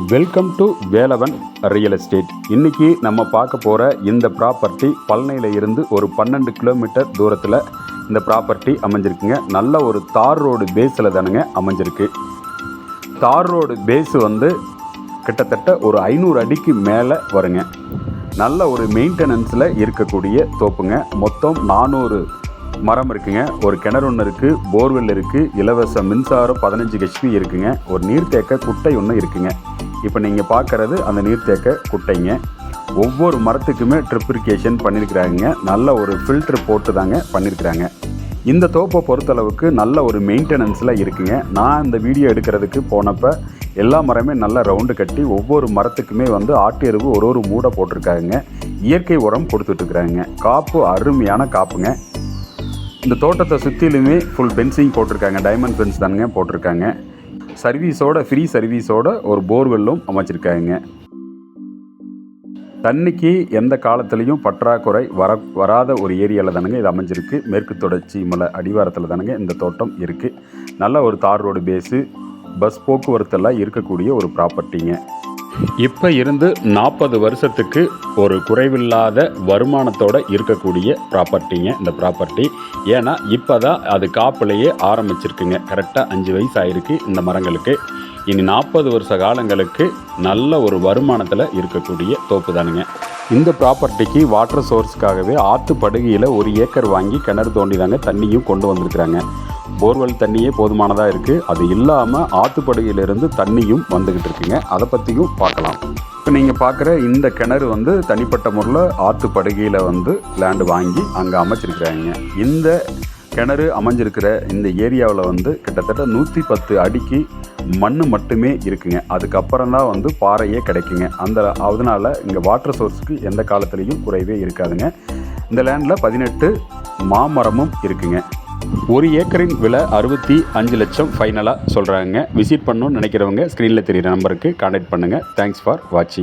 Welcome to Velavan real estate. இன்றைக்கி நம்ம பார்க்க போகிற இந்த ப்ராப்பர்ட்டி பழனியில் இருந்து ஒரு 12 கிலோமீட்டர் தூரத்தில் இந்த ப்ராப்பர்ட்டி அமைஞ்சிருக்குங்க. நல்ல ஒரு தார் ரோடு பேஸில் தானுங்க அமைஞ்சிருக்கு. தார் ரோடு பேஸு கிட்டத்தட்ட ஒரு 500 அடிக்கு மேலே வருங்க. நல்ல ஒரு மெயின்டெனன்ஸில் இருக்கக்கூடிய தோப்புங்க. மொத்தம் 400 மரம் இருக்குங்க. ஒரு கிணறு ஒன்று இருக்குது, போர்வெல் இருக்குது, இலவச மின்சாரம் 15 HP இருக்குங்க. ஒரு நீர்த்தேக்க குட்டை ஒன்று இருக்குங்க. இப்போ நீங்கள் பார்க்குறது அந்த நீர்த்தேக்க குட்டைங்க. ஒவ்வொரு மரத்துக்குமே ட்ரிப் இரிகேஷன் பண்ணியிருக்கிறாங்க. நல்ல ஒரு ஃபில்ட்ரு போட்டு தாங்க பண்ணியிருக்கிறாங்க. இந்த தோப்பை பொறுத்தளவுக்கு நல்ல ஒரு மெயின்டெனன்ஸில் இருக்குங்க. நான் இந்த வீடியோ எடுக்கிறதுக்கு போனப்போ எல்லா மரமே நல்லா ரவுண்டு கட்டி ஒவ்வொரு மரத்துக்குமே ஆட்டு எருவு ஒரு மூடை போட்டிருக்காங்க. இயற்கை உரம் கொடுத்துட்ருக்குறாங்க. காப்பு அருமையான காப்புங்க. இந்த தோட்டத்தை சுற்றிலுமே ஃபுல் ஃபென்சிங் போட்டிருக்காங்க. டைமண்ட் ஃபென்ஸ் தானுங்க போட்டிருக்காங்க. சர்வீஸோட ஃப்ரீ சர்வீஸோட ஒரு போர்வெல்லும் அமைச்சிருக்காங்க. தண்ணிக்கு எந்த காலத்துலேயும் பற்றாக்குறை வராத ஒரு ஏரியாவில் தானுங்க இது அமைஞ்சிருக்கு. மேற்கு தொடர்ச்சி மலை அடிவாரத்தில் தானுங்க இந்த தோட்டம் இருக்குது. நல்ல ஒரு தார் ரோடு பேஸு, பஸ் போக்குவரத்தெல்லாம் இருக்கக்கூடிய ஒரு ப்ராப்பர்ட்டிங்க. இப்போ இருந்து 40 வருஷத்துக்கு ஒரு குறைவில்லாத வருமானத்தோடு இருக்கக்கூடிய ப்ராப்பர்ட்டிங்க இந்த ப்ராப்பர்ட்டி. ஏன்னா இப்போ தான் அது காப்புலையே ஆரம்பிச்சிருக்குங்க. கரெக்டாக 5 வயசு ஆகிருக்கு இந்த மரங்களுக்கு. இனி 40 வருஷ காலங்களுக்கு நல்ல ஒரு வருமானத்தில் இருக்கக்கூடிய தோப்பு தானுங்க. இந்த ப்ராப்பர்ட்டிக்கு வாட்டர் சோர்ஸுக்காகவே ஆற்று படுகையில் 1 ஏக்கர் வாங்கி கிணறு தோண்டி தாங்க தண்ணியும் கொண்டு வந்திருக்கிறாங்க. போர்வெல் தண்ணியே போதுமானதாக இருக்குது. அது இல்லாமல் ஆற்றுப்படுகையிலிருந்து தண்ணியும் வந்துக்கிட்டு இருக்குங்க. அதை பற்றியும் பார்க்கலாம். இப்போ நீங்கள் பார்க்குற இந்த கிணறு தனிப்பட்ட முறையில் ஆற்றுப்படுகையில் லேண்டு வாங்கி அங்கே அமைச்சிருக்கிறாங்க. இந்த கிணறு அமைஞ்சிருக்கிற இந்த ஏரியாவில் கிட்டத்தட்ட 110 அடிக்கு மண் மட்டுமே இருக்குங்க. அதுக்கப்புறம் தான் பாறையே கிடைக்குங்க. அதனால் இங்கே வாட்டர் சோர்ஸுக்கு எந்த காலத்துலேயும் குறைவே இருக்காதுங்க. இந்த லேண்டில் 18 மாமரமும் இருக்குங்க. 1 ஏக்கரின் விலை 65 லட்சம் ஃபைனலாக சொல்கிறாங்க. விசிட் பண்ணணும்னு நினைக்கிறவங்க ஸ்க்ரீனில் தெரிகிற நம்பருக்கு கான்டாக்ட் பண்ணுங்கள். தேங்க்ஸ் ஃபார் வாட்சிங்.